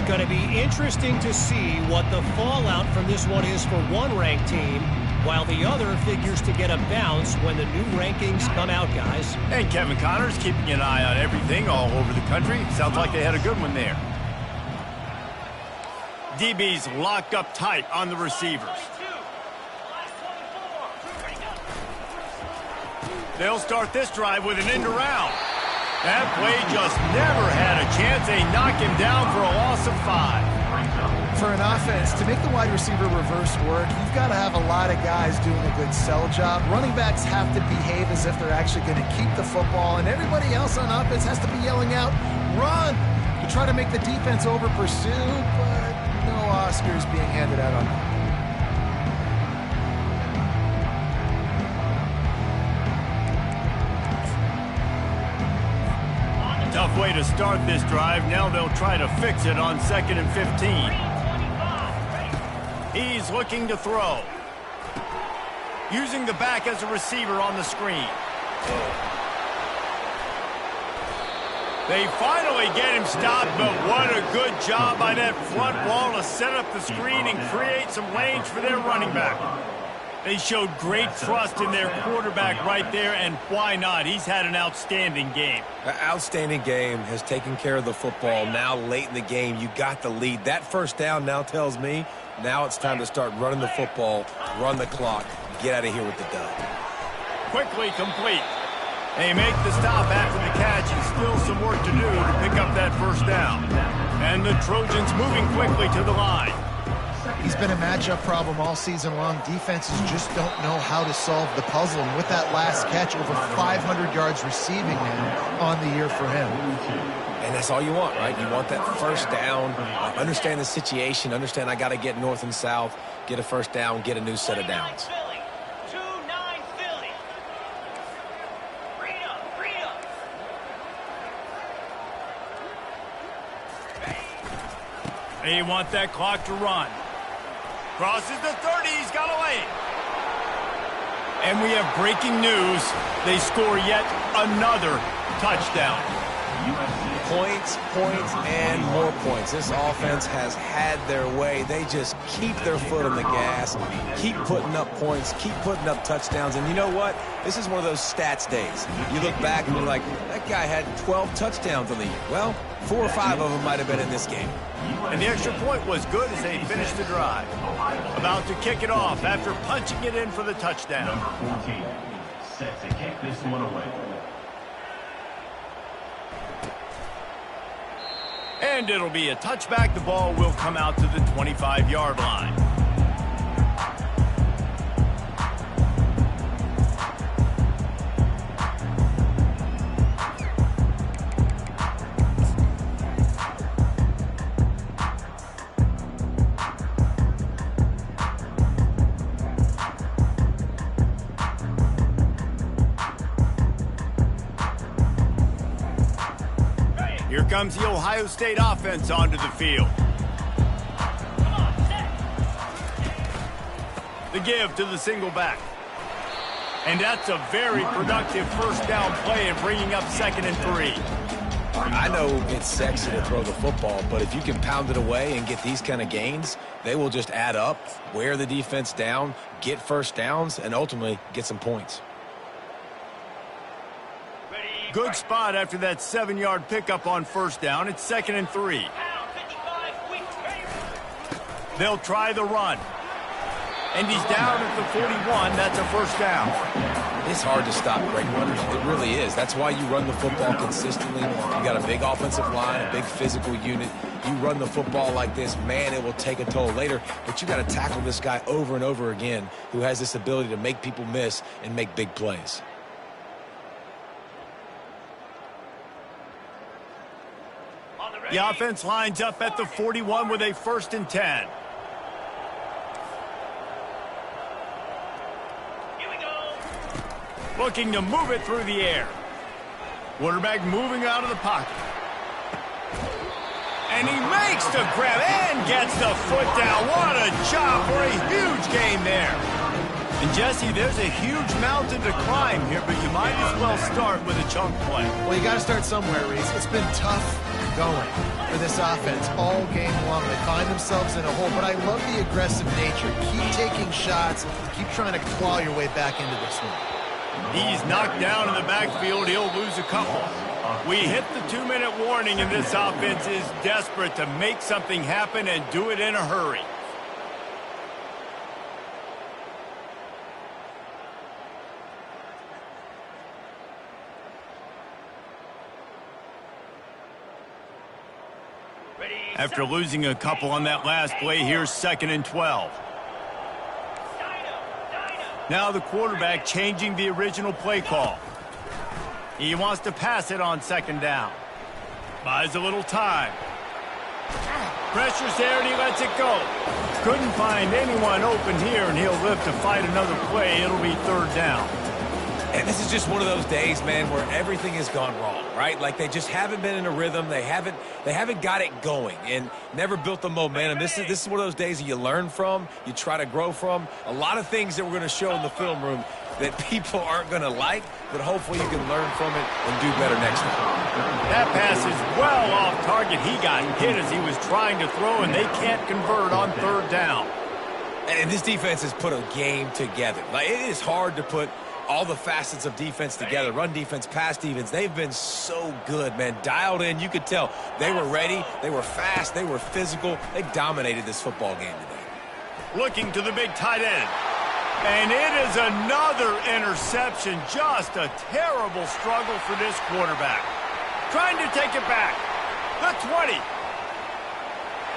Going to be interesting to see what the fallout from this one is for one ranked team, while the other figures to get a bounce when the new rankings come out, guys. And Kevin Connors keeping an eye on everything all over the country. Sounds like they had a good one there. DB's locked up tight on the receivers. They'll start this drive with an end around. That play just never had a chance. They knock him down for a loss of 5. For an offense, to make the wide receiver reverse work, you've got to have a lot of guys doing a good sell job. Running backs have to behave as if they're actually going to keep the football, and everybody else on offense has to be yelling out, run, to try to make the defense over pursue, but no Oscars being handed out on that. Tough way to start this drive. Now they'll try to fix it on 2nd and 15. He's looking to throw. Using the back as a receiver on the screen. They finally get him stopped, but what a good job by that front wall to set up the screen and create some lanes for their running back. They showed great trust in their quarterback right there, and why not? He's had an outstanding game. An outstanding game, has taken care of the football. Now late in the game, you got the lead. That first down now tells me now it's time to start running the football, run the clock, get out of here with the dub. Quickly complete. They make the stop after the catch, and still some work to do to pick up that first down. And the Trojans moving quickly to the line. He's been a matchup problem all season long. Defenses just don't know how to solve the puzzle. And with that last catch, over 500 yards receiving now on the year for him. And that's all you want, right? You want that first down, understand the situation, understand I got to get north and south, get a first down, get a new set of downs. They want that clock to run. Crosses the 30. He's got away. And we have breaking news. They score yet another touchdown. Points, points, and more points. This offense has had their way. They just keep their foot on the gas, keep putting up points, keep putting up touchdowns. And you know what? This is one of those stats days. You look back and you're like, that guy had 12 touchdowns on the year. Well, 4 or 5 of them might have been in this game. And the extra point was good as they finished the drive. About to kick it off after punching it in for the touchdown. Number 14, set to kick this one away. And it'll be a touchback. The ball will come out to the 25-yard line. Here comes the Ohio State offense onto the field. The give to the single back. And that's a very productive first down play in bringing up 2nd and 3. I know it's sexy to throw the football, but if you can pound it away and get these kind of gains, they will just add up, wear the defense down, get first downs, and ultimately get some points. Good spot after that 7-yard pickup on first down. It's 2nd and 3. They'll try the run. And he's down at the 41. That's a first down. It's hard to stop great runners. It really is. That's why you run the football consistently. You got a big offensive line, a big physical unit. You run the football like this, man, it will take a toll later. But you got to tackle this guy over and over again who has this ability to make people miss and make big plays. The offense lines up at the 41 with a 1st and 10. Here we go. Looking to move it through the air. Quarterback moving out of the pocket. And he makes the grab and gets the foot down. What a job for a huge gain there. And Jesse, there's a huge mountain to climb here, but you might as well start with a chunk play. Well, you got to start somewhere, Reese. It's been tough going for this offense all game long. They find themselves in a hole, but I love the aggressive nature. Keep taking shots. Keep trying to claw your way back into this one. He's knocked down in the backfield. He'll lose a couple. We hit the 2-minute warning, and this offense is desperate to make something happen and do it in a hurry. After losing a couple on that last play, here's 2nd and 12. Now the quarterback changing the original play call. He wants to pass it on 2nd down. Buys a little time. Pressure's there and he lets it go. Couldn't find anyone open here, and he'll live to fight another play. It'll be 3rd down. And this is just one of those days, man, where everything has gone wrong, right? Like they just haven't been in a rhythm. They haven't got it going and never built the momentum. This is one of those days that you learn from, you try to grow from. A lot of things that we're going to show in the film room that people aren't going to like, but hopefully you can learn from it and do better next time. That pass is well off target. He got hit as he was trying to throw, and they can't convert on 3rd down. And this defense has put a game together. Like, it is hard to put all the facets of defense together. Run defense, pass defense. They've been so good, man. Dialed in. You could tell they were ready. They were fast. They were physical. They dominated this football game today. Looking to the big tight end. And it is another interception. Just a terrible struggle for this quarterback. Trying to take it back. The 20.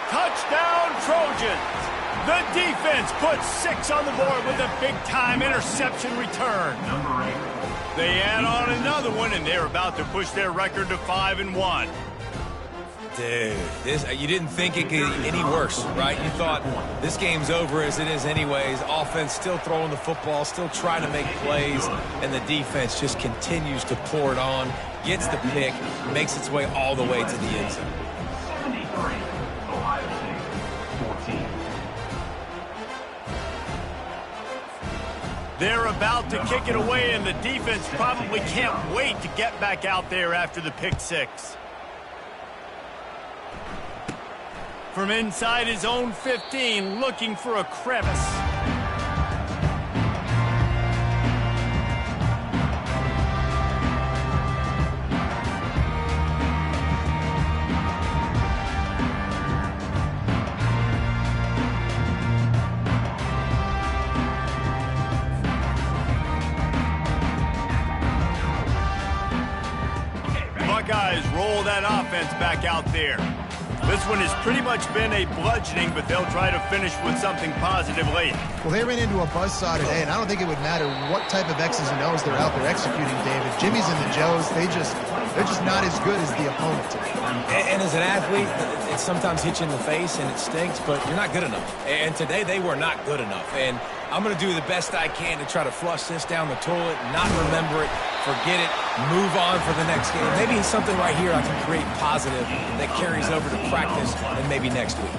Touchdown, Trojans. The defense puts 6 on the board with a big-time interception return. Number 8. They add on another one, and they're about to push their record to 5-1. Dude, you didn't think it could get any worse, right? You thought this game's over as it is anyways. Offense still throwing the football, still trying to make plays, and the defense just continues to pour it on, gets the pick, makes its way all the way to the end zone. 73, Ohio State. They're about to kick it away, and the defense probably can't wait to get back out there after the pick six. From inside his own 15, looking for a crevice. Buckeyes roll that offense back out there. This one has pretty much been a bludgeoning, but they'll try to finish with something positive late. Well, they ran into a buzzsaw today, and I don't think it would matter what type of X's and O's they're out there executing, David. Jimmy's and the Joes, they're just not as good as the opponent. And as an athlete, it sometimes hits you in the face and it stinks, but you're not good enough. And today they were not good enough. And I'm going to do the best I can to try to flush this down the toilet, not remember it, forget it, move on for the next game. Maybe something right here I can create positive that carries over to practice and maybe next week.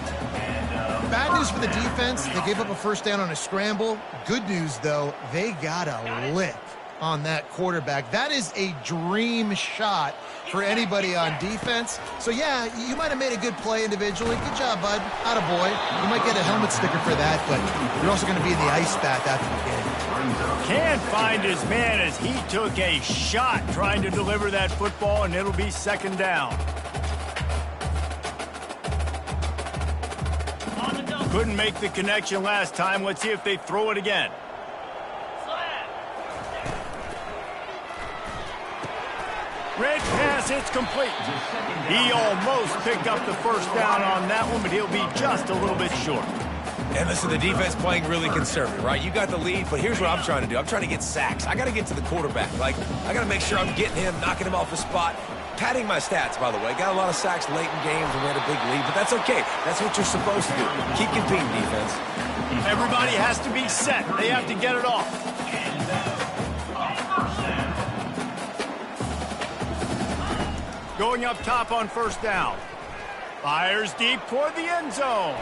Bad news for the defense. They gave up a first down on a scramble. Good news, though, they got a lick on that quarterback. That is a dream shot for anybody on defense. So, yeah, you might have made a good play individually. Good job, bud. Attaboy. You might get a helmet sticker for that, but you're also going to be in the ice bath after the game. Can't find his man as he took a shot trying to deliver that football, and it'll be second down. Couldn't make the connection last time. Let's see if they throw it again. Red pass, it's complete. He almost picked up the first down on that one, but he'll be just a little bit short. And listen, the defense playing really conservative, right? You got the lead, but here's what I'm trying to do. I'm trying to get sacks. I got to get to the quarterback. I got to make sure I'm getting him, knocking him off his spot. Padding my stats, by the way. Got a lot of sacks late in games and we had a big lead, but that's okay. That's what you're supposed to do. Keep competing, defense. Everybody has to be set. They have to get it off. Going up top on first down. Fires deep toward the end zone.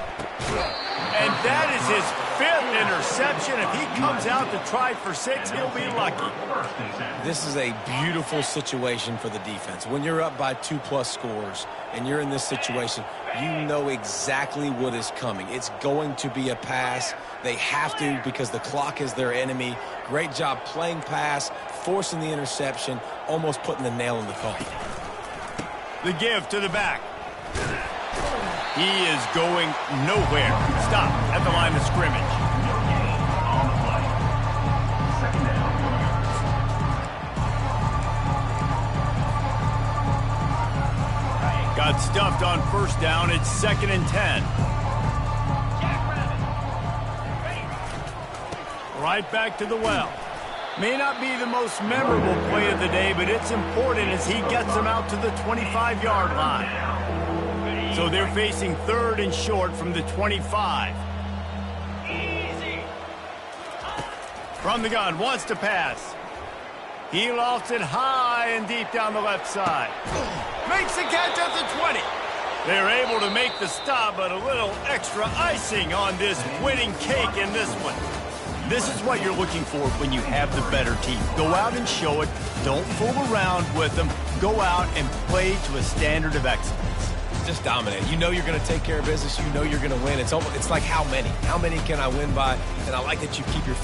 And that is his 5th interception. If he comes out to try for 6, he'll be lucky. This is a beautiful situation for the defense. When you're up by 2+ scores and you're in this situation, you know exactly what is coming. It's going to be a pass. They have to because the clock is their enemy. Great job playing pass, forcing the interception, almost putting the nail in the coffin. The give to the back. He is going nowhere. Stop at the line of scrimmage. Got stuffed on first down. It's 2nd and 10. Right back to the well. May not be the most memorable play of the day, but it's important as he gets them out to the 25-yard line. So they're facing 3rd and short from the 25. From the gun, wants to pass. He lofts it high and deep down the left side. Makes the catch at the 20. They're able to make the stop, but a little extra icing on this winning cake in this one. This is what you're looking for when you have the better team. Go out and show it. Don't fool around with them. Go out and play to a standard of excellence. Just dominate. You know you're going to take care of business. You know you're going to win. It's like how many? How many can I win by? And I like that you keep your foot